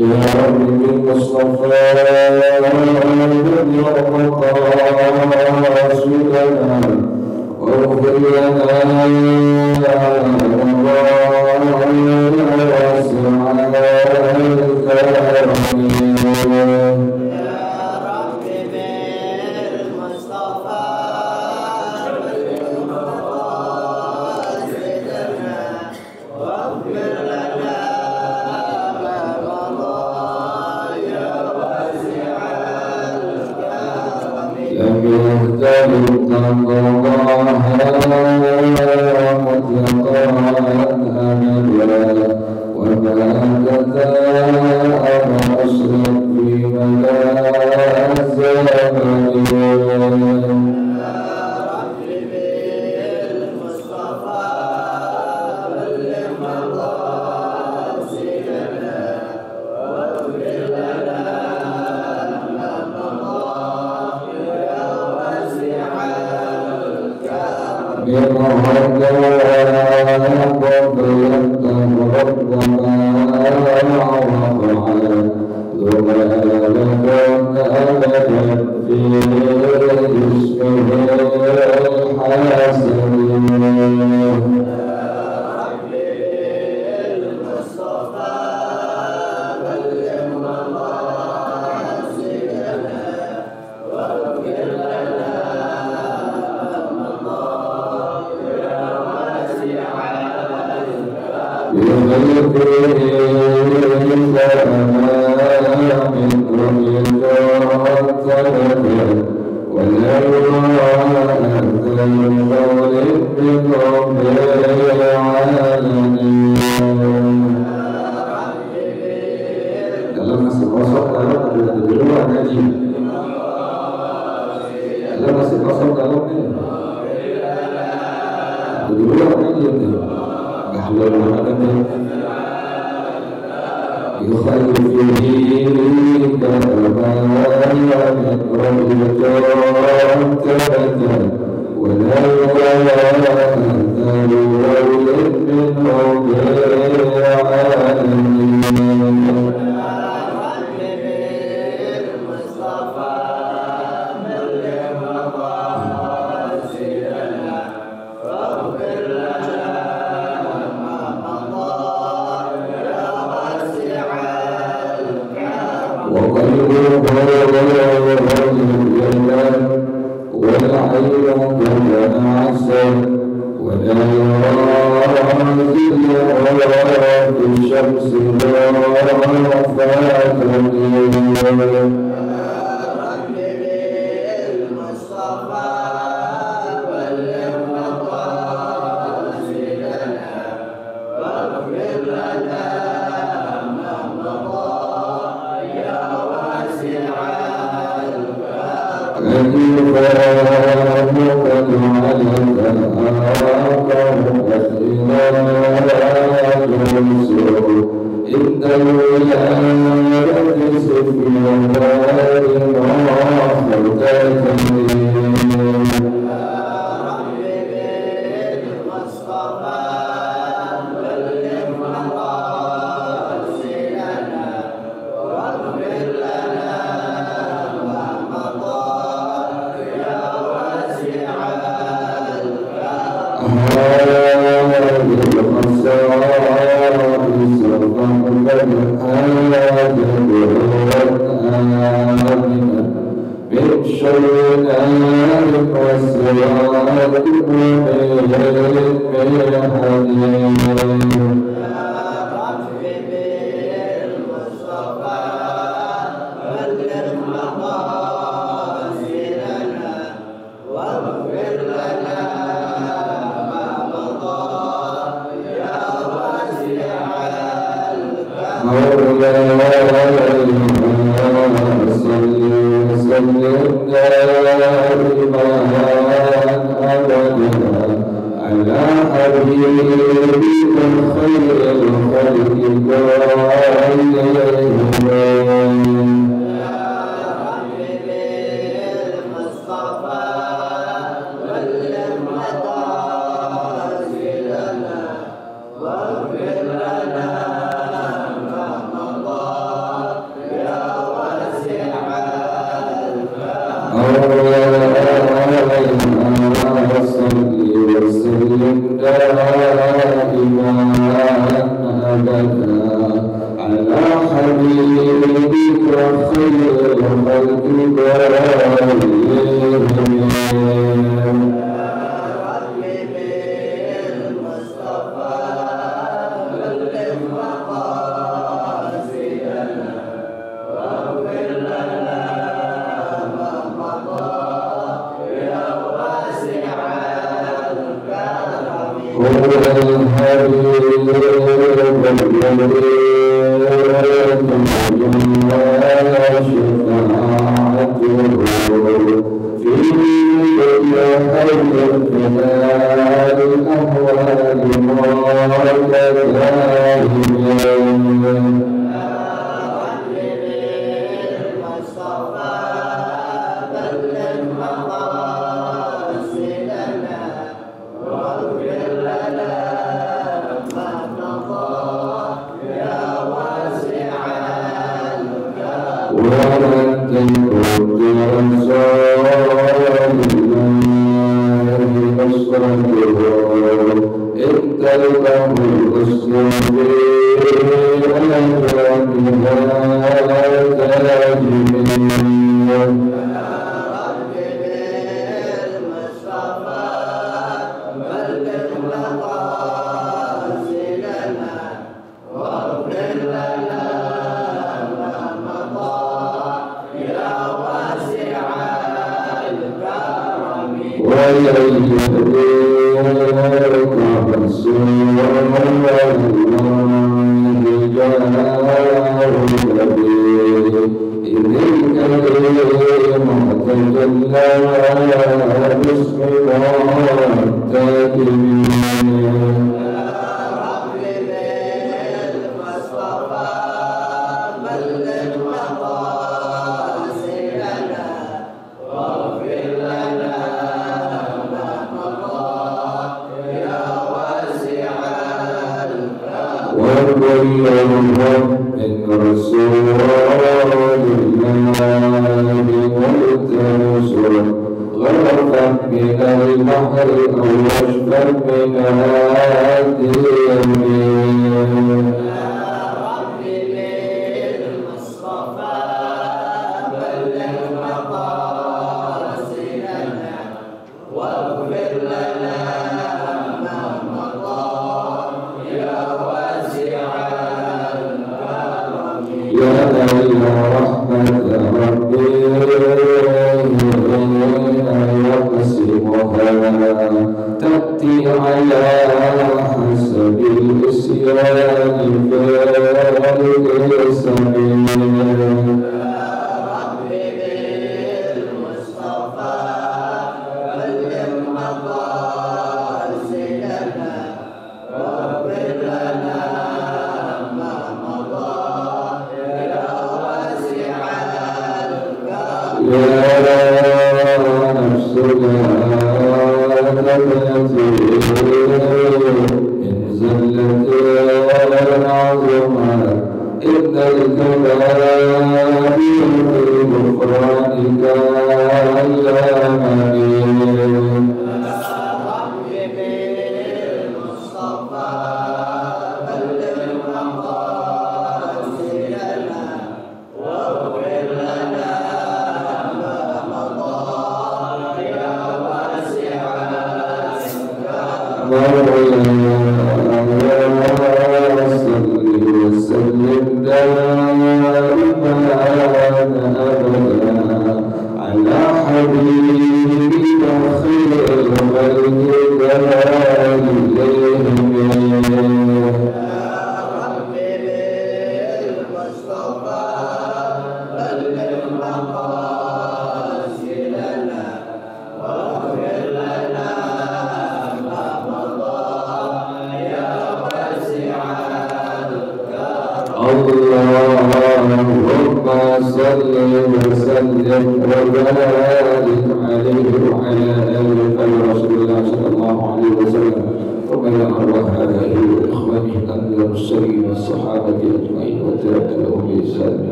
يا رب بالمصطفى بلغ مقاصدنا واغفر لنا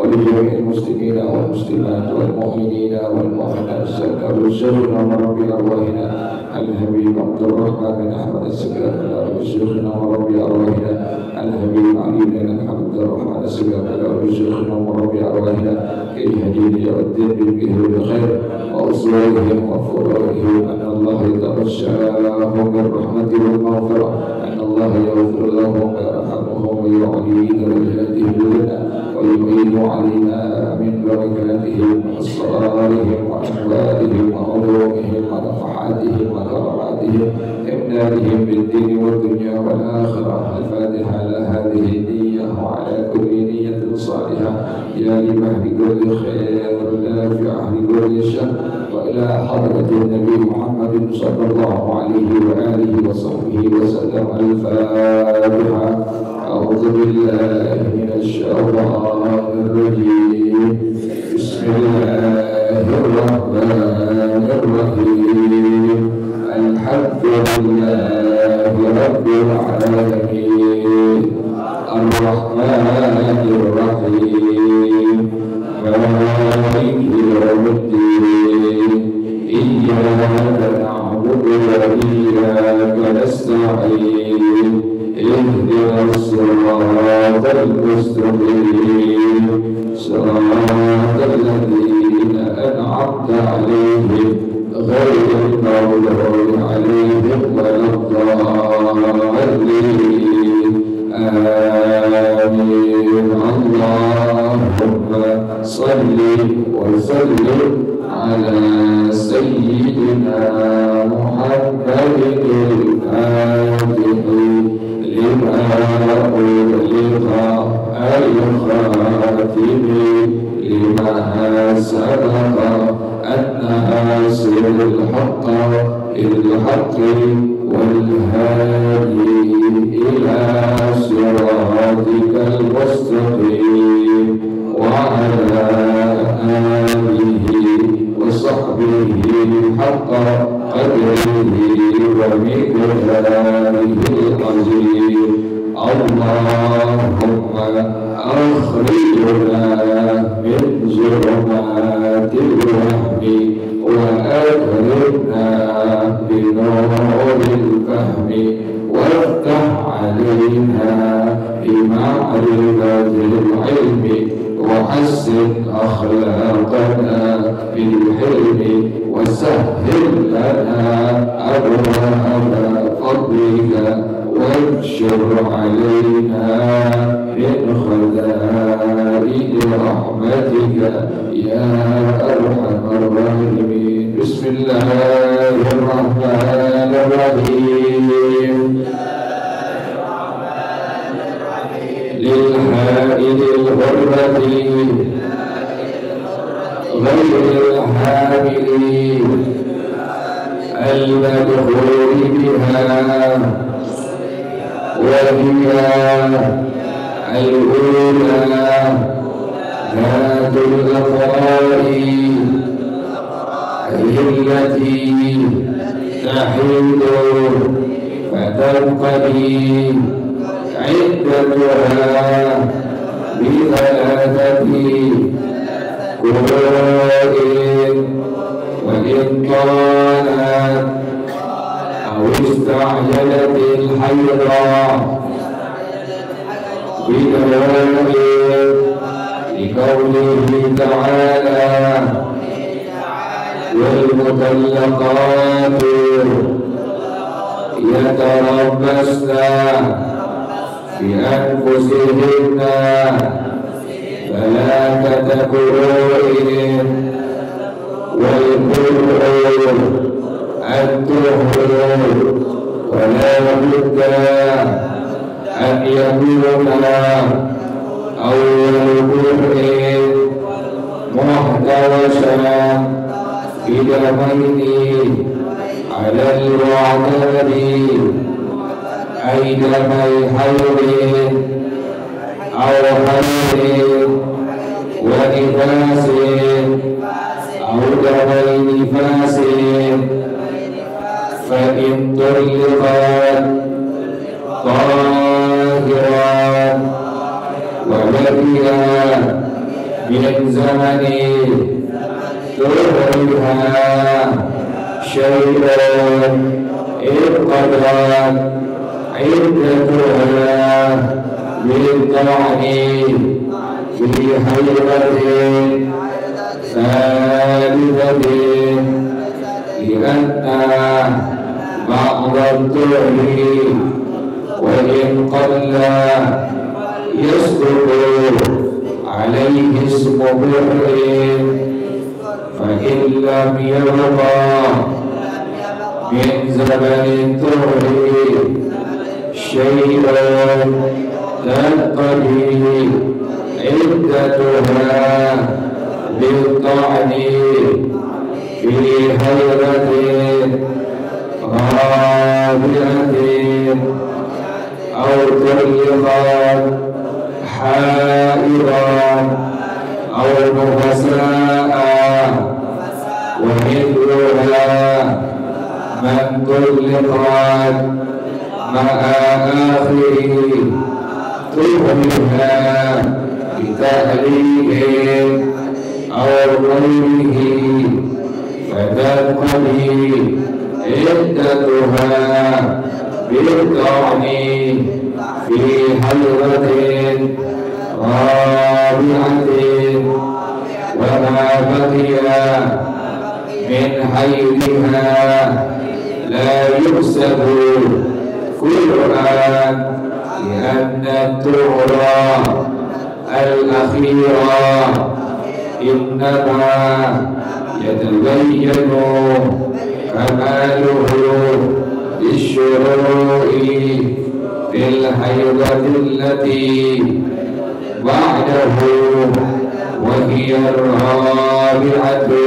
ولجميع المسلمين والمسلمات والمؤمنين والمؤمنات سكروا شيخنا وربي أرواحنا الحبيب عبد الرحمن بن أحمد السكري شيخنا وربي أرواحنا الحبيب علي بن عبد الرحمن السكري شيخنا وربي أرواحنا كي يهديني والدين بالبه بالخير وأصولهم وفروعهم أن الله يتغشاهم بالرحمة والمغفرة أن الله يغفر لهم ويرحمهم ويعلي درجاتهم لنا ويعيد علينا من بركاتهم وأسرارهم وأحوالهم وعلومهم ونفحاتهم وكراماتهم إمدادهم بالدين والدنيا والآخرة. الفاتحة على هذه النية وعلى كل نية صالحة يا لبحر كل خير دافع لكل شر. وإلى حضرة النبي محمد صلى الله عليه وآله وصحبه وسلم. الفاتحة. أعوذ بالله من الشيطان الرجيم. بسم الله الرحمن الرحيم. الحمد لله رب العالمين الرحمن الرحيم مالك يوم الدين إياك نعبد وإياك نستعين اهدنا الصراط المستقيم صراط الذين أنعمت عليهم غير المغضوب عليهم ولا الضالين. آمين. اللهم صل وسلم على سيدنا محمد الفاتح لما أغلق الخاتم لما سبق الناصر الحق بالحق والهادي إلى صراطك المستقيم وعلى آله وصحبه حق قدره ومقداره العظيم. اللهم أخرجنا من ظلمات الوهم وأكرمنا بنور الفهم وافتح علينا بمعرفة العلم وحسن أخلاقنا بالحلم وسهل لنا أبواب فضلك وانشر علينا من خزائن رحمتك يا أرحم الراحمين. بسم الله الرحمن الرحيم. للحائد الغربة غير الحامل المدخول بها وهي الأولى ذات الأفراد التي تحيد فتنقضي عدتها بثلاثة قروء وإن طالت أو استعجلت الحيضة بدوام لقوله تعالى والمطلقات يتربصن بأنفسهن ثلاثة قروء والقرء الطهر ولا بد أن يكون أول قرء محتوشا بدمين على المعتاد أي دمي حيض أو حمل ونفاس أو دمي نفاس فإن طلقت طاهرا وبقي min zamani tuhriha syai'an iqadat iddatuha bil ta'ani fi hayratin salidatin li'anna ba'datuhi wa in qalla yasduqu alaihi ismu birrin fa in lam yabqa min zamanin tuhri syai'an taqdi iddatuha bil ta'ni fi hayratin rabi'atin aw turliqat hairan aw muhasa'a wa mithluha man turliqat ma'a akhiri tuhriha bitahlihin aw ghayrihi fadaqali iddatuha bil-ta'ni fi halwatin rabi'atin wa ma baqiya min hayriha la yuhsabu kulluhan li'anna tuhra al-akhira innama yatabayyanu kamaluhu bisyuru'i fil haydati allati ba'dahu wa hiya ar-rabi'atu.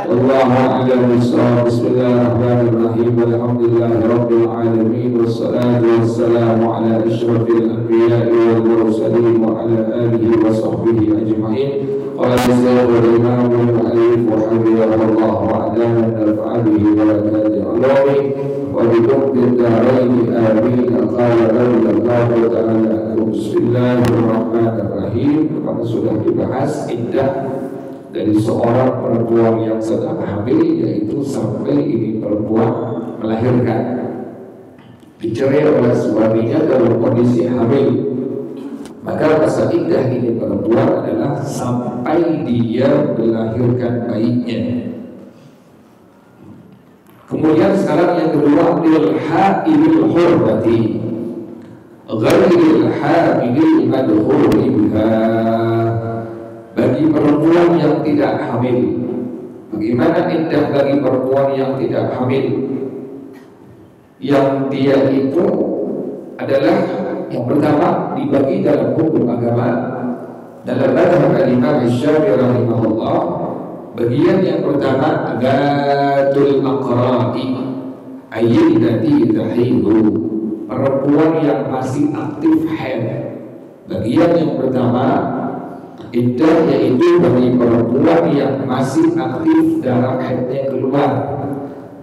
Wallahu a'lam bissawab. Bismillahirrahmanirrahim. Alhamdulillahirabbil alamin wassalatu wassalamu ala asyrafil anbiya'i wal mursalin wa ala alihi wa sahbihi ajma'in. Qala sayyidul imam al-mu'allif wa hafizahullah wa adana al-fa'alihi wa barakatuh alami wa bidukhtil daraini amin. Qala radhiyallahu ta'ala anhu. Bismillahirrahmanirrahim. Kami sudah dibahas iddah dari seorang perempuan yang sedang hamil, yaitu sampai ini perempuan melahirkan, dicerai oleh suaminya dalam kondisi hamil. Maka masa iddah ini perempuan adalah sampai dia melahirkan bayinya. Kemudian sekarang yang kedua, lil haidil hurmati ghairil hamilil madkhuli biha. Bagi perempuan yang tidak hamil, bagaimana iddah bagi perempuan yang tidak hamil? Yang dia itu adalah yang pertama dibagi dalam hukum agama. Dalam mazhab Imam Syafi'i rahimahullah, bagian yang pertama gatul aqra'i ayyidati tahidu, perempuan yang masih aktif haid. Bagian yang pertama iddah yaitu bagi perempuan yang masih aktif darah haidnya keluar.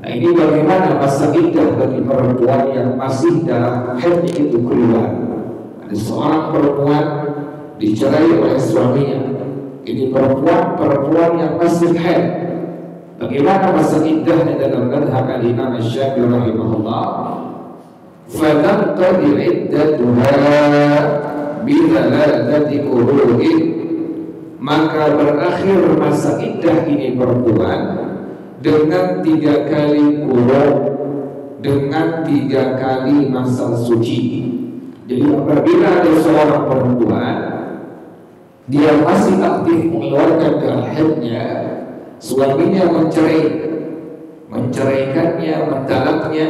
Nah, ini bagaimana masa iddah bagi perempuan yang masih darah haidnya itu keluar? Ada seorang perempuan dicerai oleh suaminya. Ini perempuan yang masih haid. Bagaimana masa iddahnya dalam mazhab Imam Syafi'i rahimahullah? Fatanqadi iddatuha bi thalathati qurun, maka berakhir masa iddah ini perempuan dengan 3 kali qurun, dengan 3 kali masa suci. Jadi apabila ada seorang perempuan dia masih aktif mengeluarkan darah haidnya, suaminya menceraikannya, mentalaknya,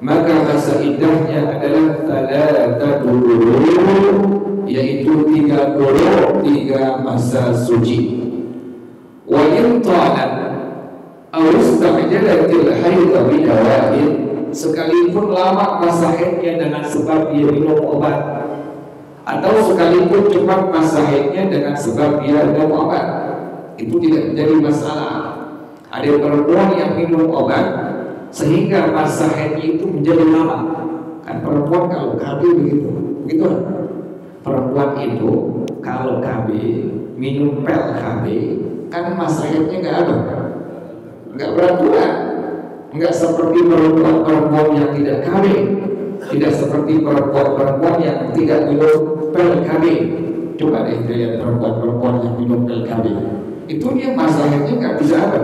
maka masa iddahnya adalah thalathatu qurun, yaitu 3 qurun, 3 masa suci. Wa in ta'at aw ista'jalatil haid bi dawa'in, sekalipun lama masa haidnya dengan sebab dia minum obat, atau sekalipun cepat masa haidnya dengan sebab dia minum obat, itu tidak menjadi masalah. Ada perempuan yang minum obat sehingga masa haidnya itu menjadi lama. Kan perempuan kalau hamil begitu. Perempuan itu kalau KB minum pil KB kan masalahnya nggak ada, nggak beraturan, nggak seperti perempuan-perempuan yang tidak KB, tidak seperti perempuan-perempuan yang tidak minum pil KB. Coba deh lihat perempuan-perempuan yang minum pil KB, itu dia masalahnya nggak bisa ada,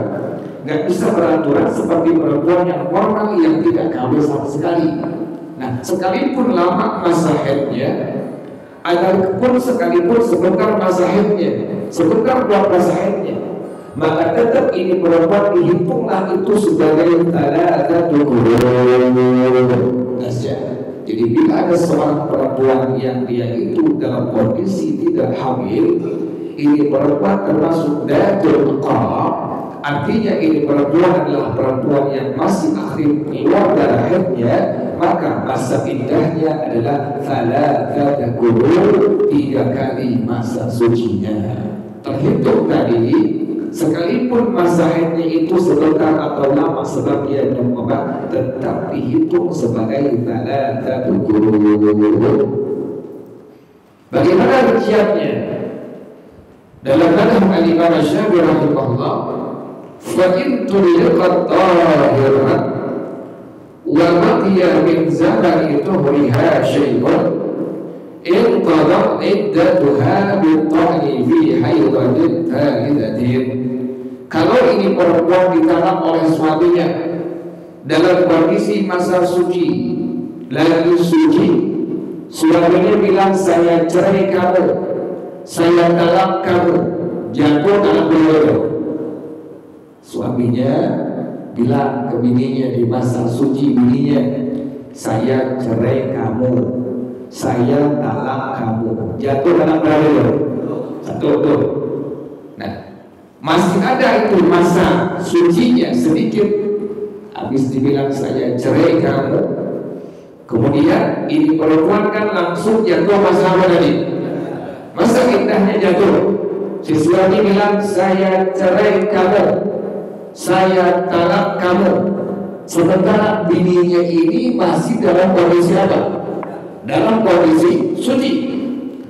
nggak bisa beraturan seperti perempuan yang normal yang tidak KB sama sekali. Nah, sekalipun lama masa haidnya, adapun sekalipun sebentar masa haidnya, sebentar buat masa haidnya, maka tetap ini perempuan dihitunglah itu sebagai thalathatu qurun. Jadi bila ada seorang perempuan yang dia itu dalam kondisi tidak hamil, ini perempuan termasuk datul qab. Artinya ini perempuan adalah perempuan yang masih akhir keluar darah haidnya, maka masa iddahnya adalah thalathatu qurun, 3 kali masa sucinya. Terhitung tadi, sekalipun masa haidnya itu sebentar atau lama sebab dia minum obat, tetap dihitung sebagai thalathatu qurun. Bagaimana rinciannya? Dalam madhab al-Imam Syafi'i rahimahullah, فَإِنْ تُلِقَتْ طَاهِرًا وَبَقِيَ مِنْ زَمَنِ طُهْرِهَا شَيْءٌ انْقَضَتْ عِدَّتُهَا بِالطَّعْنِ فِي حَيْضَةٍ ثَالِثَةٍ. Kalau ini perempuan ditanam oleh suaminya dalam kondisi masa suci, lagi suci, suaminya bilang saya cerai kamu, saya talak kamu, jatuh dalam beliau. Suaminya bilang ke bininya di masa suci, bininya, saya cerai kamu, saya talak kamu, jatuh dalam beliau. Satu. Nah, masih ada itu masa sucinya sedikit, habis dibilang saya cerai kamu, kemudian ini perempuan kan langsung jatuh masa apa tadi? Masa iddahnya jatuh. Si suami bilang saya cerai kamu, saya talak kamu, sementara bininya ini masih dalam kondisi apa? Dalam kondisi suci.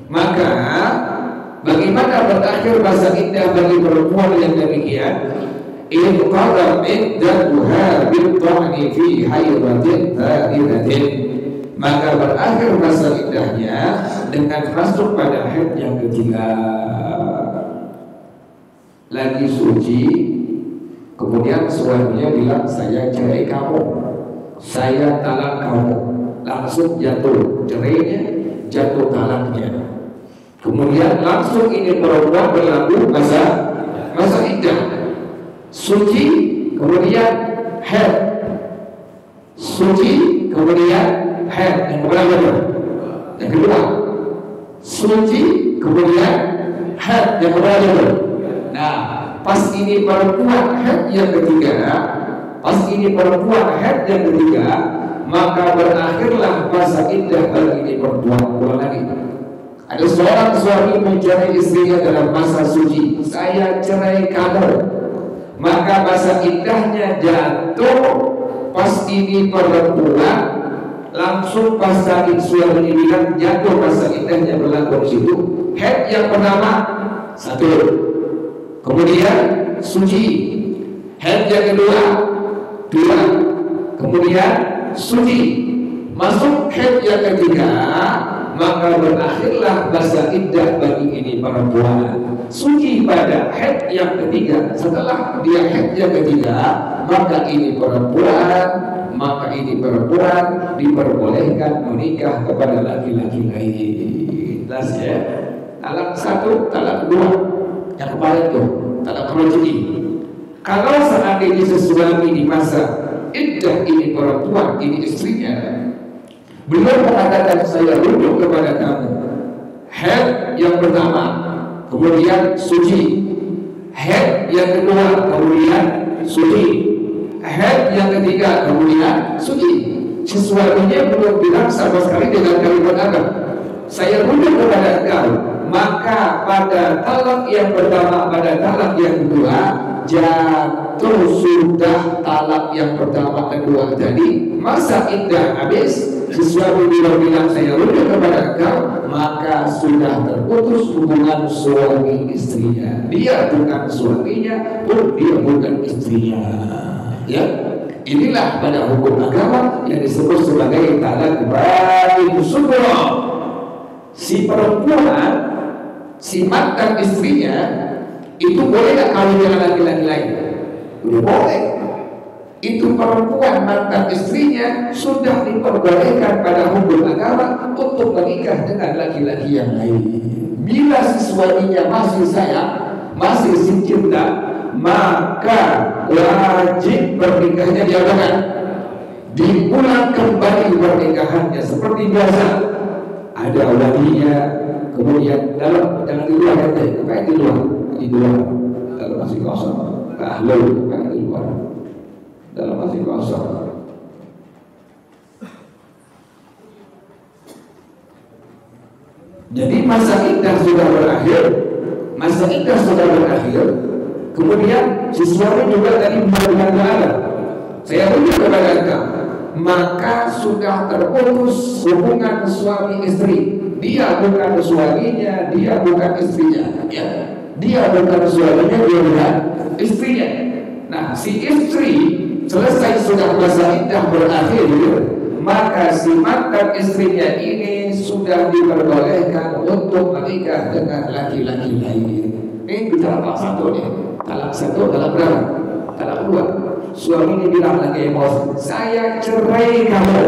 Maka bagaimana berakhir masa iddah bagi perempuan yang demikian? In qadam iddatuha bil-ta'ni fi hayratin thalithatin, maka berakhir masa iddahnya dengan masuk pada haid yang ketiga. Lagi suci, kemudian suaminya bilang saya cerai kamu, saya talak kamu, langsung jatuh cerainya, jatuh talaknya. Kemudian langsung ini perempuan berlaku masa iddah. Suci, kemudian haid. Suci, kemudian haid. Yang berapa? Yang kedua. Suci, kemudian haid. Yang berapa? Nah, pas ini perempuan haid yang ketiga, maka berakhirlah masa iddah bagi ini perempuan. Ulang lagi. Ada seorang suami mencerai istrinya dalam masa suci, saya cerai kamu, maka masa iddahnya jatuh pas ini perempuan, langsung pas sakit suami bilang jatuh masa iddahnya berlaku di situ. Haid yang pertama 1, kemudian suci. Haid yang kedua 2, kemudian suci. Masuk haid yang ketiga, maka berakhirlah masa iddah bagi ini perempuan. Suci pada haid yang ketiga. Setelah dia haid yang ketiga, maka ini perempuan diperbolehkan menikah kepada laki-laki lain. Jelas ya? Talak 1, talak 2. Yang kemarin itu talak raj'i. Kalau seandainya sesuami di masa iddah ini perempuan, ini istrinya, beliau mengatakan saya rujuk kepada kamu, haid yang pertama, kemudian suci. Haid yang kedua, kemudian suci. Haid yang ketiga, kemudian suci. Sesuatunya belum bilang sama sekali dengan kalimat apa? Saya rujuk kepada engkau, maka pada talak yang pertama, pada talak yang kedua jatuh sudah talak yang pertama kedua tadi, masa iddah habis, sesuatu dia bilang saya rujuk kepada engkau, maka sudah terputus hubungan suami istrinya. Dia bukan suaminya, pun dia bukan istrinya. Ya, inilah pada hukum agama yang disebut sebagai talak bain sughra. Si perempuan, si mantan istrinya itu boleh nggak kawin dengan laki-laki lain? Boleh. Itu perempuan mantan istrinya sudah diperbolehkan pada hukum agama untuk menikah dengan laki-laki yang lain. Bila si suaminya masih sayang, masih si cinta, maka wajib pernikahannya diadakan, diulang kembali pernikahannya seperti biasa. Ada walinya, kemudian dalam jangan di luar ya, apa di luar, dalam masih kosong, ahlul bukan di luar, dalam masih kosong. Jadi masa iddah sudah berakhir, kemudian si suami juga tadi mengatakan, saya rujuk kepada engkau, maka sudah terputus hubungan suami istri. Dia bukan suaminya, dia bukan istrinya, ya. Dia bukan suaminya, dia bukan istrinya. Nah, si istri selesai sudah masa iddah berakhir, maka si mantan istrinya ini sudah diperbolehkan untuk menikah dengan laki-laki lain. Ini bicara talak satu nih. Talak satu talak berapa? Talak dua. Suami ini bilang lagi emosi, saya cerai kamu.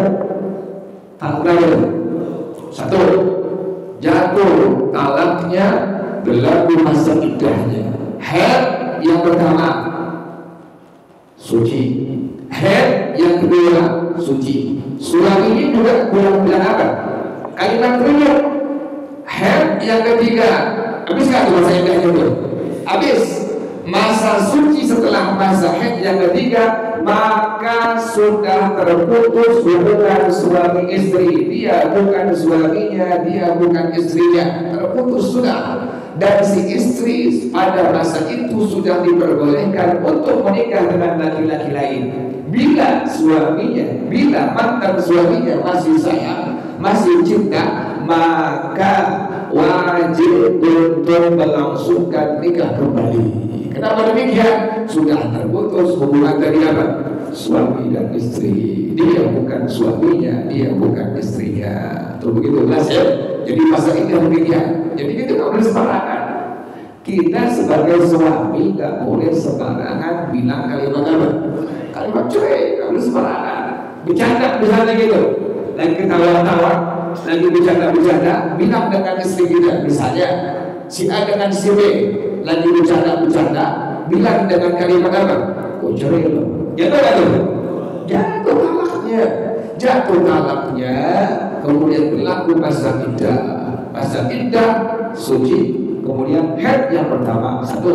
Talak berapa? Satu. Jatuh talaknya, berlaku masa iddahnya. Haid yang pertama suci, haid yang kedua suci. Suami ini juga bilang apa? Kalimat rujuk. Haid yang ketiga, habis nggak masa iddahnya itu? Habis. Masa suci setelah masa haid yang ketiga, maka sudah terputus hubungan suami istri. Dia bukan suaminya, dia bukan istrinya, terputus sudah. Dan si istri pada masa itu sudah diperbolehkan untuk menikah dengan laki-laki lain. Bila suaminya, bila mantan suaminya masih sayang, masih cinta, maka wajib untuk melangsungkan nikah kembali. Kenapa demikian? Sudah terputus hubungan dari apa? Suami dan istri. Dia bukan suaminya, dia bukan istrinya. Tuh begitu jelas ya. Jadi masa ini demikian. Jadi kita nggak boleh sembarangan. Kita sebagai suami nggak boleh sembarangan bilang kalimat apa? Kalimat cerai, nggak boleh sembarangan. Bercanda misalnya gitu. Lagi ketawa-tawa, lagi bercanda-bercanda, bilang dengan istri kita, misalnya si A dengan si B lagi bercanda-bercanda, bilang dengan kalimat apa? Oh cerai lo. Jatuh talaknya, kemudian berlaku masa iddah suci, kemudian haid yang pertama satu,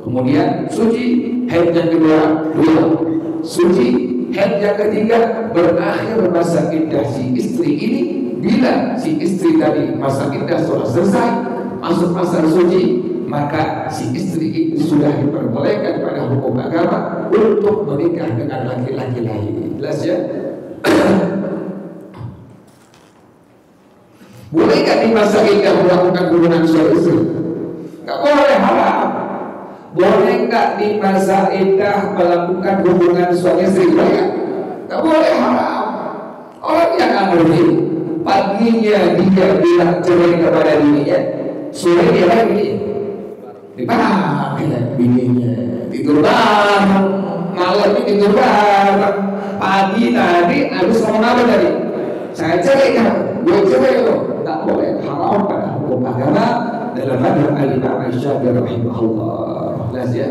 kemudian suci, haid yang kedua dua, suci, haid yang ketiga, berakhir masa iddah si istri ini. Bila si istri tadi masa iddah sudah selesai, masuk masa suci, maka si istri itu sudah diperbolehkan pada hukum agama untuk menikah dengan laki-laki lain. Jelas ya? Boleh nggak di masa iddah melakukan hubungan suami istri? Nggak boleh, haram. Boleh nggak di masa iddah melakukan hubungan suami istri? Nggak boleh, haram. Orang yang ngerti, paginya dia bilang cerai kepada dirinya, sore dia lagi dipakai bininya, tidur bareng, malam ini tidur bareng, pagi tadi habis ngomong apa tadi? Saya cerai kamu, gue cerai lo. Tak boleh, haram pada hukum agama dalam madhab al-Imam Asy-Syafi'i rahimahullah. Jelas ya?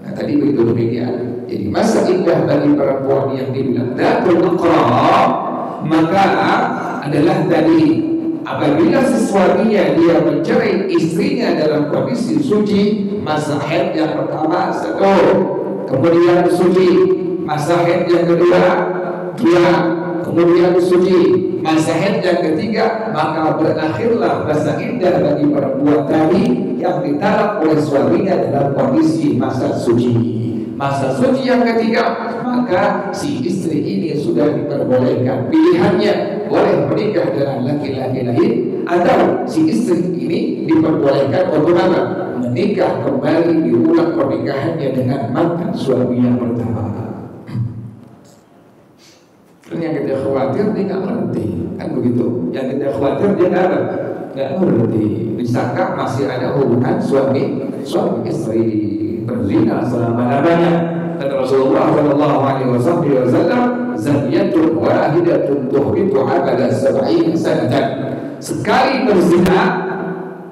Nah tadi begitu demikian. Jadi masa iddah bagi perempuan yang dibilang datul aqrab, maka adalah tadi apabila suaminya dia mencerai istrinya dalam kondisi suci, masa haid yang pertama satu, kemudian suci, masa haid yang kedua dua, kemudian suci. Masa haid yang ketiga, maka berakhirlah masa indah bagi perempuan tadi yang ditalak oleh suaminya dalam kondisi masa suci. Masa suci yang ketiga, maka si istri ini sudah diperbolehkan pilihannya, boleh menikah dengan laki-laki lain atau si istri ini diperbolehkan untuk apa? Menikah kembali, diulang pernikahannya dengan mantan suami yang pertama. Yang kita khawatir dia nggak ngerti, kan begitu. Yang kita khawatir dia nggak ngerti. Disangka masih ada hubungan suami istri, berzina selama-lamanya. Kata Rasulullah Shallallahu Alaihi Wasallam, zaniyatun wahidatun tuhbitu abada sab'in sanatan. Sekali berzina,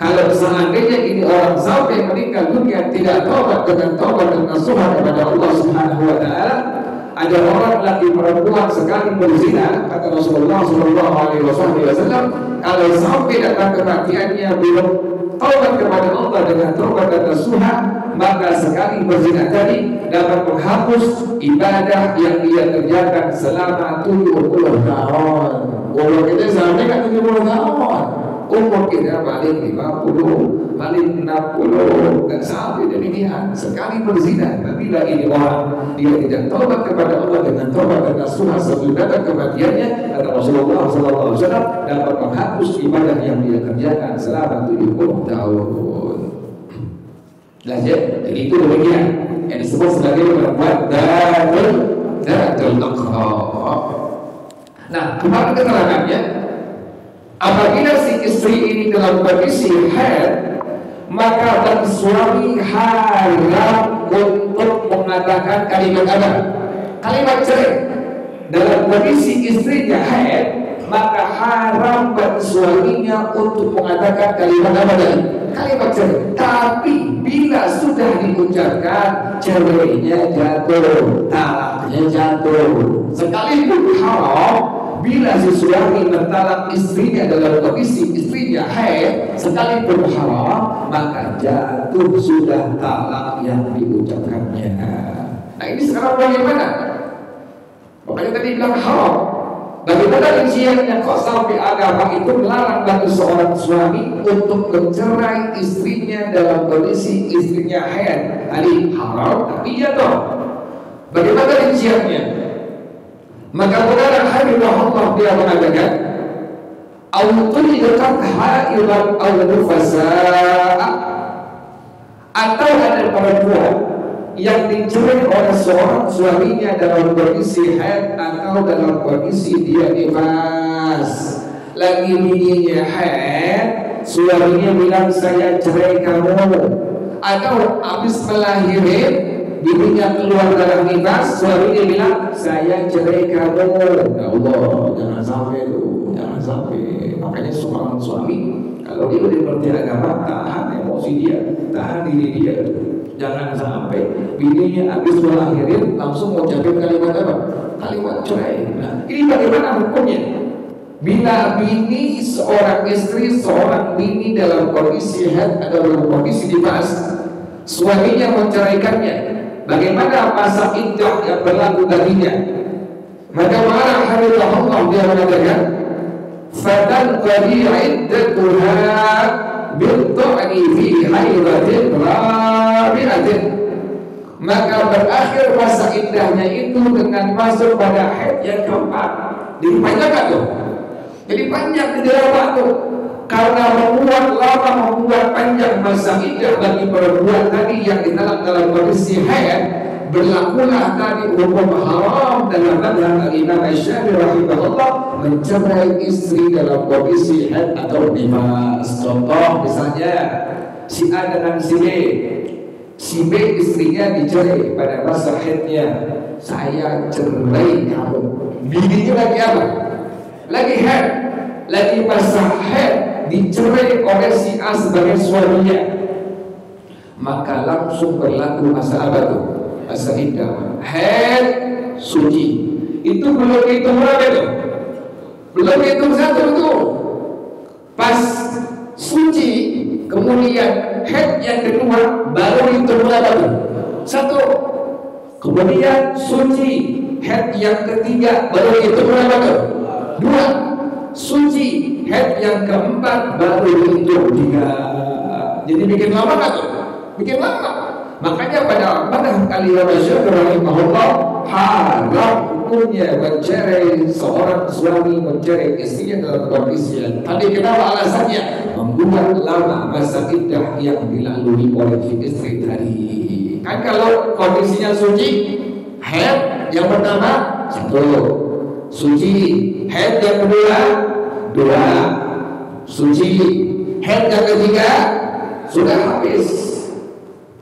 kalau seandainya ini orang sampai meninggal dunia tidak taubat dengan taubat dan nasuha kepada Allah Subhanahu Wa Taala, ada orang laki perempuan sekali berzina, kata Rasulullah Shallallahu Alaihi Wasallam, kalau sampai datang kematiannya belum taubat kepada Allah dengan taubat dan nasuha, maka sekali berzina tadi dapat menghapus ibadah yang dia kerjakan selama 70 tahun. Umur kita sampai kan 70 tahun. Umur kita paling 50, paling 60, nggak sampai demikian. Sekali berzina, apabila ini orang dia tidak taubat kepada Allah dengan taubat dan nasuha sebelum datang kematiannya, kata Rasulullah SAW, dapat menghapus ibadah yang dia kerjakan selama 70 tahun. Jadi itu demikian yang disebut sebagai perempuan Datul Aqrab. Nah, kemarin keterangannya, apabila si istri ini dalam kondisi haid, maka bagi suami haram untuk mengatakan kalimat apa? Kalimat cerai. Dalam kondisi istrinya haid, maka haram bagi suaminya untuk mengatakan kalimat apa tadi? Kalimat cerai. Tapi bila sudah diucapkan, cerainya jatuh, talaknya jatuh, sekalipun haram. Bila si suami mentalak istrinya dalam kondisi istrinya haid, sekalipun haram, maka jatuh sudah talak yang diucapkannya. Nah ini sekarang bagaimana? Makanya tadi bilang haram. Bagaimana rinciannya kok sampai agama itu melarang bagi seorang suami untuk mencerai istrinya dalam kondisi istrinya haid? Tadi haram, tapi jatuh. Bagaimana rinciannya? Maka benar Habibullah dia mengatakan, "Autuliqat hailan aw nufasaa," atau ada perempuan yang dicerai oleh seorang suaminya dalam kondisi haid atau dalam kondisi dia nifas. Lagi bininya haid, suaminya bilang saya cerai kamu, atau habis melahirkan bininya keluar darah nifas, suaminya bilang saya cerai kamu. Ya Allah, jangan sampai itu, jangan sampai. Makanya seorang suami kalau dia udah ngerti agama, tahan emosi dia, tahan diri dia. Jangan sampai bininya habis melahirin langsung mengucapkan kalimat apa? Kalimat cerai. Nah, ini bagaimana hukumnya? Bila bini seorang istri, seorang bini dalam kondisi haid atau dalam kondisi nifas, suaminya menceraikannya, bagaimana masa iddah yang berlaku baginya? Maka marah Habibullah dia mengatakan, "Fatanqadi iddatuha bil-tu'ni fi haidatin rabi'atin." Maka berakhir masa iddahnya itu dengan masuk pada haid yang keempat. Dipanjangkan tuh. Jadi panjang di dalam waktu. Karena membuat panjang masa iddah bagi perempuan tadi yang ditalak dalam kondisi haid, berlakulah tadi hukum haram dalam mazhab Imam Syafi'i rahimahullah mencerai istri dalam kondisi haid atau nifas. Contoh misalnya si A dengan si B. Si B istrinya dicerai pada masa haidnya. Saya cerai kamu. Bininya lagi apa? Lagi haid, lagi masa haid, dicerai oleh si A sebagai suaminya, maka langsung berlaku masa apa tuh? Masa iddah. Haid suci. Itu belum hitung berapa itu? Belum hitung satu tuh. Pas suci, kemudian haid yang kedua baru hitung berapa tuh? Satu. Kemudian suci, head yang ketiga baru itu berapa tuh? 2. Suci head yang keempat baru itu 3. Jadi bikin lama nggak tuh? Bikin lama. Makanya pada madhab Al-Imam Syafi'i rahimahullah haram hukumnya mencerai seorang suami mencerai istrinya dalam kondisi yang tadi. Kenapa alasannya? Membuat lama masa iddah yang dilalui oleh istri tadi. Kan kalau kondisinya suci, head yang pertama 1, suci head yang kedua 2, suci head yang ketiga sudah habis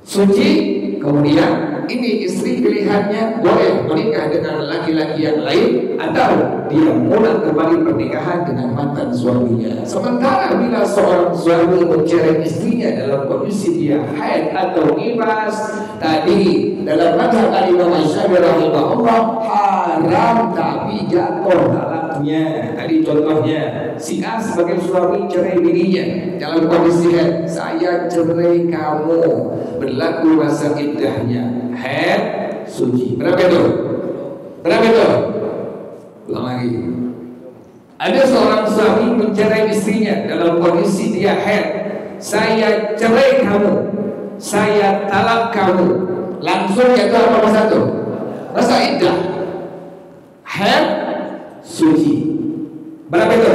suci. Kemudian ini istri pilihannya boleh menikah dengan laki-laki yang lain atau dia mulai kembali pernikahan dengan mantan suaminya. Sementara bila seorang suami mencerai istrinya dalam kondisi dia haid atau nifas, tadi dalam madhab Al-Imam Syafi'i rahimahullah haram tapi jatuh talaknya. Tadi contohnya si A sebagai suami cerai bininya dalam kondisi haid, saya cerai kamu, berlaku masa iddahnya haid suci. Berapa itu? Berapa itu? Ulang lagi. Ada seorang suami mencerai istrinya dalam kondisi dia haid, saya cerai kamu, saya talak kamu, langsung jatuh apa masa itu? Masa iddah haid suci. Berapa itu?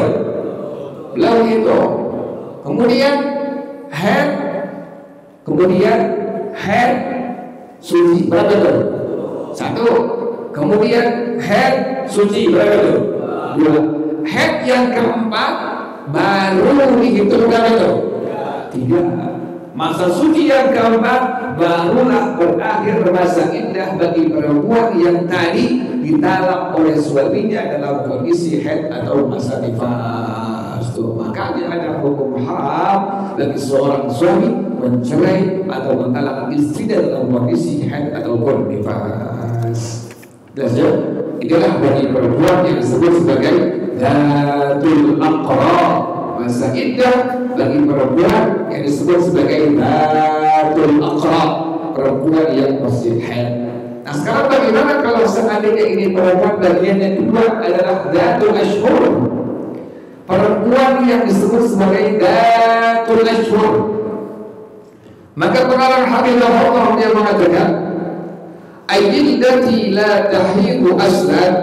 Belum itu. Kemudian haid, kemudian haid suci. Berapa itu? 1. Kemudian haid suci. Berapa itu? 2. Haid yang keempat baru dihitung berapa itu? 3. Masa suci yang keempat barulah berakhir masa iddah bagi perempuan yang tadi ditalak oleh suaminya dalam kondisi haid atau masa nifas. Makanya ada hukum haram bagi seorang suami mencerai atau mentalak istrinya dalam kondisi haid atau nifas. Jelas ya? Itulah bagi perempuan yang disebut sebagai Dhatul Aqra. Masa iddah bagi perempuan yang disebut sebagai Dhatul Aqra, perempuan yang masih haid. Nah sekarang bagaimana kalau seandainya ini perempuan bagian yang kedua adalah Dhatul Ashhur, perempuan yang disebut sebagai Dhatul Ashhur? Maka pengarang Hafizahullah dia mengatakan ayyidati la tahidu aslan,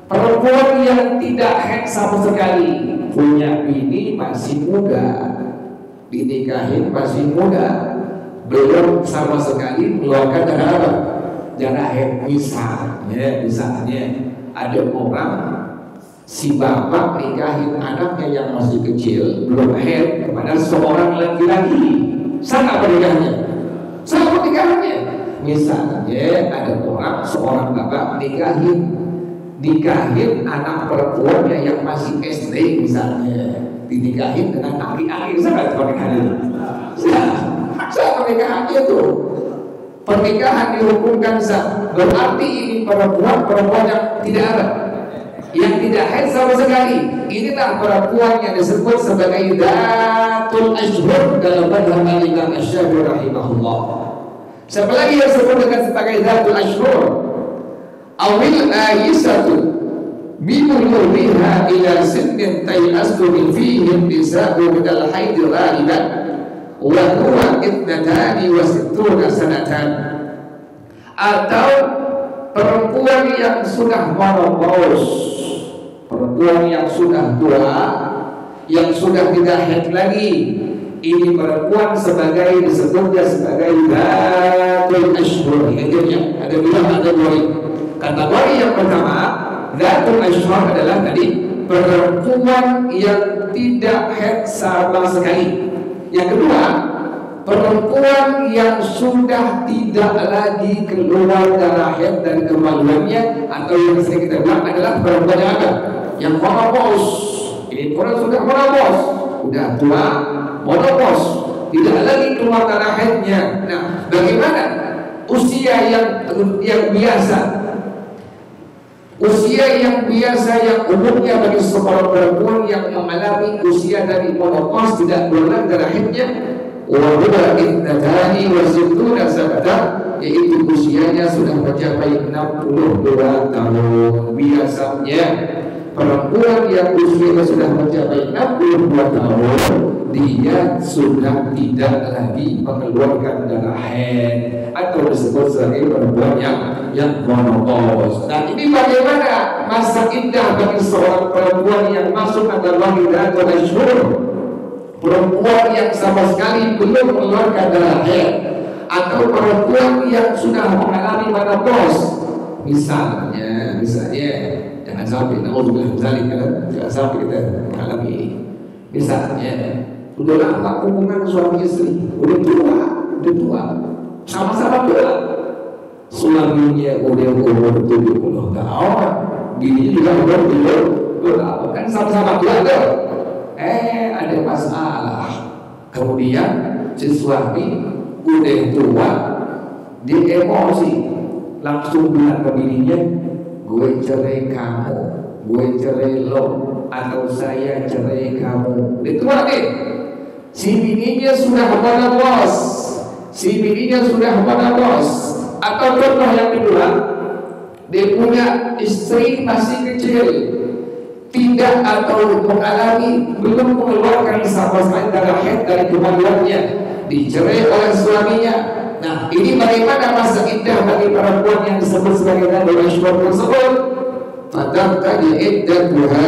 perempuan yang tidak haid sama sekali, punya bini masih muda, dinikahin masih muda, belum sama sekali mengeluarkan darah apa? Darah haid. Misalnya ada orang si bapak nikahin anaknya yang masih kecil belum haid kepada seorang laki-laki, sah pernikahannya? Sah pernikahannya. Misalnya ada orang, seorang bapak nikahin anak perempuannya yang masih SD misalnya, dinikahin dengan aki-aki, sah pernikahannya? Sah pernikahannya itu. Pernikahan dihukumkan sah. Berarti ini perempuan yang tidak ada, yang tidak haid sama sekali. Inilah perempuan yang disebut sebagai Dhatul Ashhur dalam madhab Al-Imam Syafi'i rahimahullah. Siapa lagi yang disebut dengan sebagai Dhatul Ashhur? Awil ayisatu bimuluhiha ila sinnin tayastu min fihi nisa'u minal haid ghaliban wa huwa 62 sanatan. Atau perempuan yang sudah menopause, perempuan yang sudah tua, yang sudah tidak haid lagi, ini perempuan sebagai disebutnya sebagai Dhatul Ashhur. Ada bilang ada dua kategori. Yang pertama, Dhatul Ashhur adalah tadi perempuan yang tidak haid sama sekali. Yang kedua, perempuan yang sudah tidak lagi keluar darah haid dari kemaluannya, atau yang sering kita bilang adalah perempuan yang apa? Yang menopause. Ini orang sudah menopause, sudah tua, menopause, tidak lagi keluar darah haidnya. Nah, bagaimana usia yang biasa? Usia yang biasa yang umumnya bagi seorang perempuan yang mengalami usia dari menopause, tidak keluar darah haidnya, wa huwa 62 sanatan, yaitu usianya sudah mencapai 62 tahun. Biasanya perempuan yang usianya sudah mencapai 62 tahun, dia sudah tidak lagi mengeluarkan darah haid atau disebut sebagai perempuan yang menopause. Nah, ini bagaimana masa indah bagi seorang perempuan yang masuk adalah hidratul ashhur, perempuan yang sama sekali belum mengeluarkan darah haid, atau perempuan yang sudah mengalami menopause. Misalnya jangan sampai jangan sampai kita mengalami ini. Misalnya udah lama hubungan suami istri, udah tua, sama-sama tua. Suaminya udah umur 70 tahun, bini juga udah 70 tahun, kan sama-sama tua tuh. Ada masalah. Kemudian si suami udah tua, dia emosi, langsung bilang ke bininya, gue cerai kamu, gue cerai lo, atau saya cerai kamu. Dia tua nih. Si bininya sudah menopause. Atau contoh yang kedua, dia punya istri masih kecil, tidak atau belum mengeluarkan sama sekali darah haid dari kemaluannya, dicerai oleh suaminya. Nah, ini bagaimana masa indah bagi perempuan yang disebut sebagai hidratul ashhur tersebut? Fatamtadi iddatuha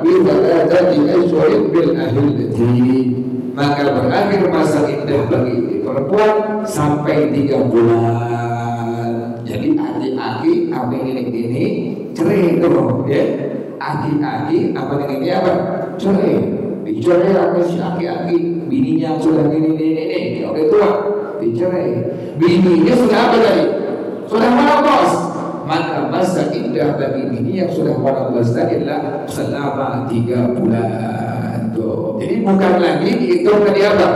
bi thalathati ashhurin bil ahillati. Maka berakhir masa indah bagi perempuan sampai 3 bulan. Jadi aki-aki apa ini cerai tuh, ya. Aki-aki apa ini apa? Cerai. Dicerai sama si aki-aki, bininya sudah ini, oke tua, dicerai. Bininya sudah apa tadi? Sudah menopause. Maka masa indah bagi bini yang sudah menopause tadi adalah selama 3 bulan. Jadi bukan lagi dihitung tadi apa?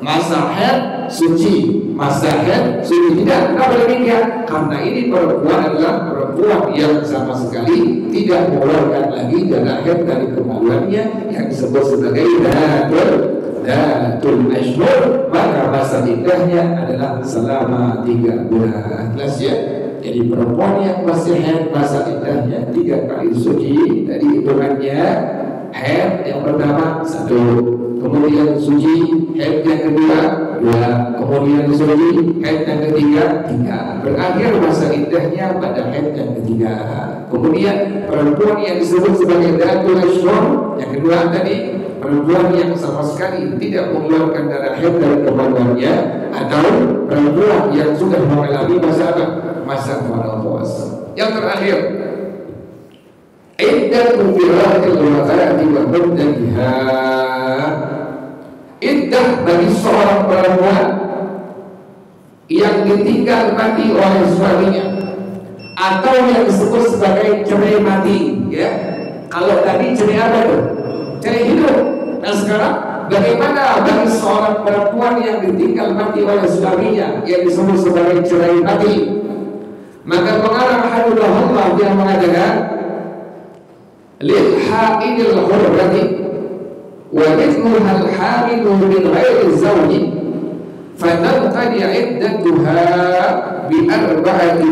Masa haid suci, tidak. Kenapa demikian? Karena ini perempuan adalah perempuan yang sama sekali tidak mengeluarkan lagi darah haid dari kemaluannya yang disebut sebagai hidratul ashhur. Maka masa iddahnya adalah selama 3 bulan. Jelas ya? Jadi perempuan yang masih haid masa iddahnya 3 kali suci. Tadi hitungannya haid yang pertama 1, kemudian suci haid yang kedua 2, kemudian suci haid yang ketiga 3. Berakhir masa iddahnya pada haid yang ketiga. Kemudian perempuan yang disebut sebagai hidratul ashhur yang kedua tadi, perempuan yang sama sekali tidak mengeluarkan darah haid dari kemaluannya, atau perempuan yang sudah mengalami masa menopause. Yang terakhir, iddatul firaqil wafati wa muddatiha. Iddah bagi seorang perempuan yang ditinggal mati oleh suaminya, atau yang disebut sebagai cerai mati, ya. Kalau tadi cerai apa tuh? Cerai hidup. Nah sekarang bagaimana bagi seorang perempuan yang ditinggal mati oleh suaminya, yang disebut sebagai cerai mati? Maka pengarang Habibullah dia mengatakan, lil haidil hurrati wa mithluha al hamilu min ghairi zawji fatanqadi iddatuha bi 4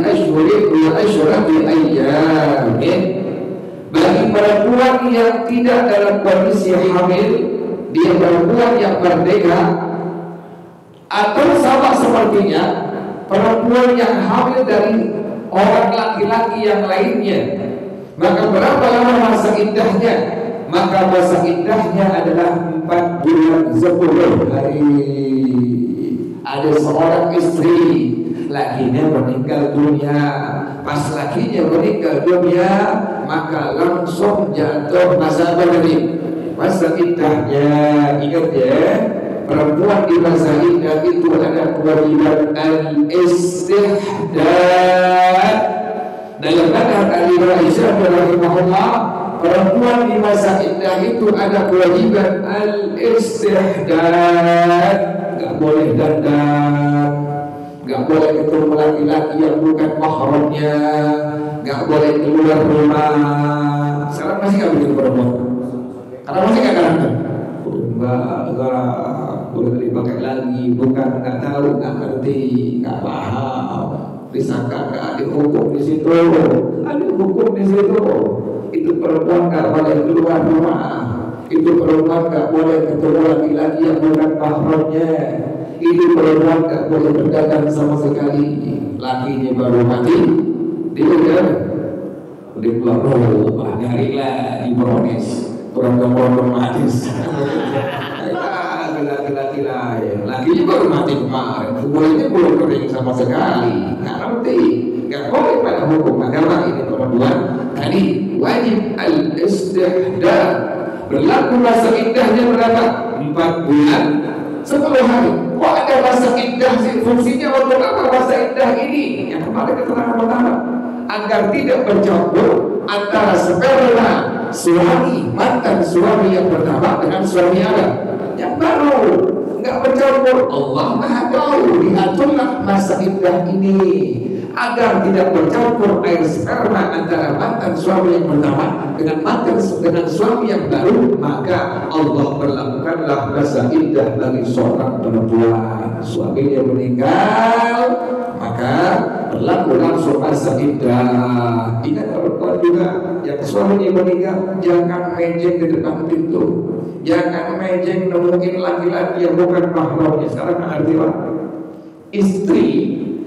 ashhurin wa 10 ayyamin. Bagi perempuan yang tidak dalam kondisi hamil, dia perempuan yang merdeka, atau sama sepertinya perempuan yang hamil dari orang laki-laki yang lainnya, maka berapa lama masa iddahnya? Maka masa iddahnya adalah 4 bulan 10 hari. Ada seorang istri, lakinya meninggal dunia. Pas lakinya meninggal dunia, maka langsung jatuh masa apa tadi? Masa iddahnya. Ingat ya, perempuan di masa iddah itu ada kewajiban al-istihdad. Dalam madhab Al-Imam Syafi'i rahimahullah, perempuan di masa iddah itu ada kewajiban al-istihdad. Gak boleh dandan, gak boleh ketemu laki-laki yang bukan mahramnya, gak boleh keluar rumah. Sekarang masih gak begitu perempuan? Karena masih gak dandan. boleh dipakai lagi, bukan nggak tahu, nggak ngerti, nggak paham, disangka dihukum di situ, ada hukum di situ. Itu perempuan nggak boleh keluar rumah, itu perempuan nggak boleh ketemu laki-laki yang bukan mahramnya, itu perempuan nggak boleh berdagang sama sekali. Lakinya baru mati, dia udah keluar rumah, nyarilah di Bronis, kurang hadis. Laki-laki lain, lakinya baru mati kemarin, kuburnya belum kering sama sekali, nggak ngerti, nggak boleh pada hukum agama ini perempuan. Tadi wajib al-istihdad, berlaku masa iddahnya berapa? 4 bulan 10 hari. Kok ada masa iddah sih? Fungsinya untuk apa masa iddah ini? Yang kemarin keterangan pertama, agar tidak bercampur antara sperma suami mantan suami yang pertama dengan suami yang baru, nggak bercampur. Allah Maha tahu, diaturlah masa iddah ini agar tidak bercampur air sperma antara mantan suami yang pertama dengan suami yang baru. Maka Allah berlakukanlah masa iddah bagi seorang perempuan, suaminya meninggal, maka berlaku langsung masa iddah. Ingat perempuan juga yang suaminya meninggal, jangan mejeng di depan pintu, jangan mejeng nemuin laki-laki yang bukan mahramnya. Sekarang ngerti Pak? Istri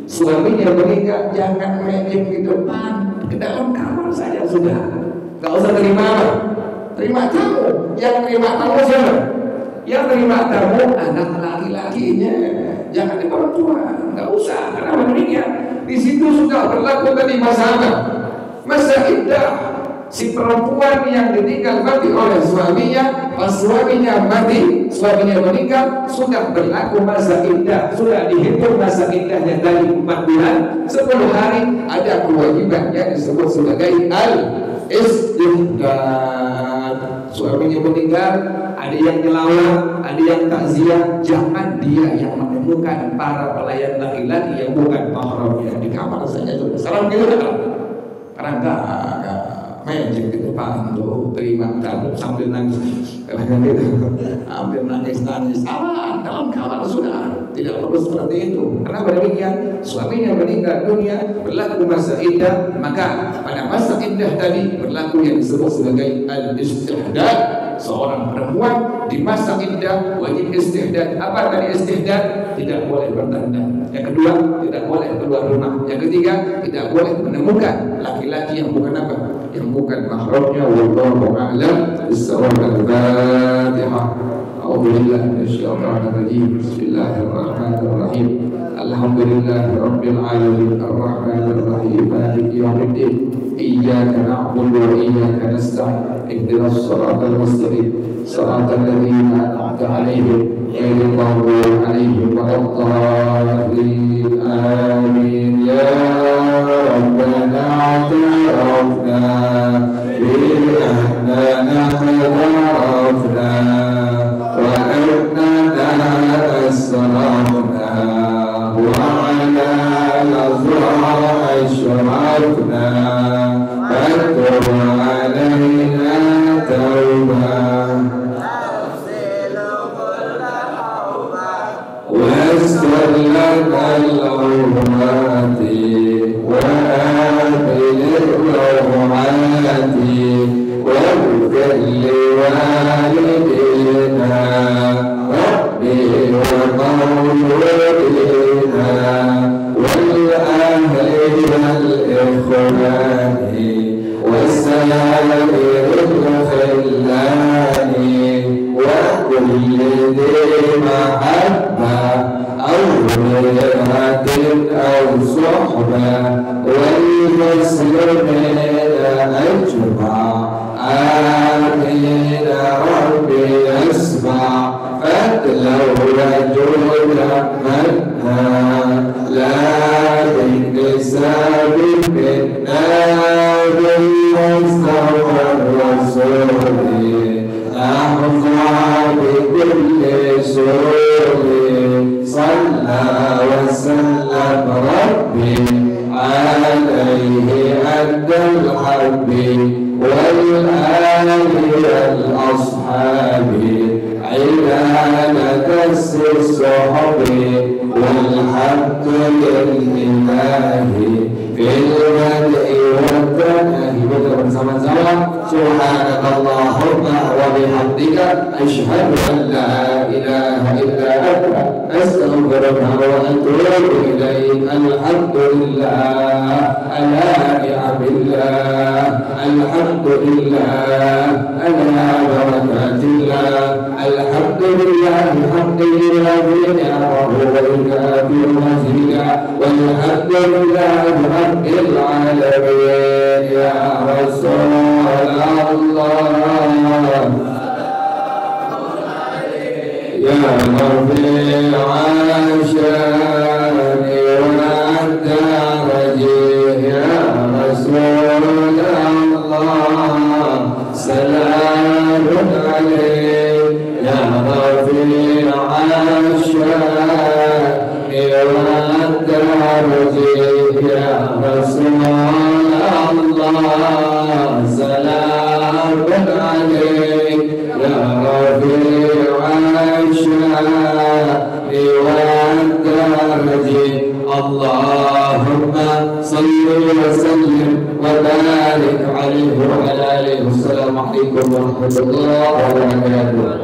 suaminya meninggal, jangan mejeng di depan, ke dalam kamar saja sudah. Gak usah terima apa? Terima tamu. Yang terima tamu siapa? Yang terima tamu anak laki-lakinya, jangan di perempuan. Gak usah. Kenapa demikian? Di situ sudah berlaku tadi masa apa? Masa iddah. Si perempuan yang ditinggal mati oleh suaminya, pas suaminya mati, suaminya meninggal, sudah berlaku masa iddah, sudah dihitung masa iddahnya dari 4 bulan 10 hari. Ada kewajiban yang disebut sebagai al-istihdad. Suaminya meninggal, ada yang nyelawat, ada yang takziah, jangan dia yang menemukan para pelayan laki-laki yang bukan mahramnya di kamar saja. Salam gitu kan? Karena enggak mejeng di depan tuh, terima tamu sambil nangis, sambil nangis. Dalam kamar sudah, tidak perlu seperti itu. Kenapa demikian? Suaminya meninggal dunia, berlaku masa iddah, maka pada masa iddah tadi berlaku yang disebut sebagai al-istihdad. Seorang perempuan di masa iddah wajib istihdad. Apa tadi istihdad? Tidak boleh berdandan. Yang kedua, tidak boleh keluar rumah. Yang ketiga, tidak boleh menemukan laki-laki yang bukan apa? Yang bukan mahramnya. Wallahu a'lam bissawab. Al-Fatihah. A'udzubillahi minasyaitonir rajim. Bismillahirrahmanirrahim. Alhamdulillahi rabbil alamin arrahmanir rahim maliki yaumiddin. Iyyaka na'budu wa iyyaka nasta'in. Ihdinas siratal mustaqim. Siratal ladzina an'amta 'alaihim ghairil maghdubi 'alaihim waladdallin. Amin. Ya Rabbana a'tirafna bi annana harafna wa annana asrafna wa 'ala al-azra ashrafna fatub 'alaina tawbah واستر لنا العورات وآمن الروعات واغفر لوالدينا ربي ومولودينا والأهل والإخوان والسائر الخلان وكل ذي محبة أو مرهة أو صحبة والمسلمين أجمع. آمين ربي اسمع فاتلو وجود منا لا بحساب منا بالمصطفى الرسول نحظى بكل سرور. صلى وسلم ربي عليه أدى الحب والآل والأصحاب علالة الصحب والحق لله في البدء والتناهي. bersama-sama subhanakallahumma wa bihamdika asyhadu an la ilaha illa anta astaghfiruka wa atubu ilaik. Alhamdulillah ala ni'amillah, alhamdulillah ala barakatillah, alhamdulillah alhamdulillah ni'amahu wa yukafi mazida walhamdulillah rabbil alamin. Ya Rasulullah ya Rafi'al syani wa darajih, ya Rasulullah salamun alaik, ya Rafi'al syani wa darajih, ya Rasulullah salamun alaik, ya Rafi'al syani wa darajih. Allahumma salli wa sallim wa barik alaihi wa ala alihi. Wassalamualaikum warahmatullahi wabarakatuh.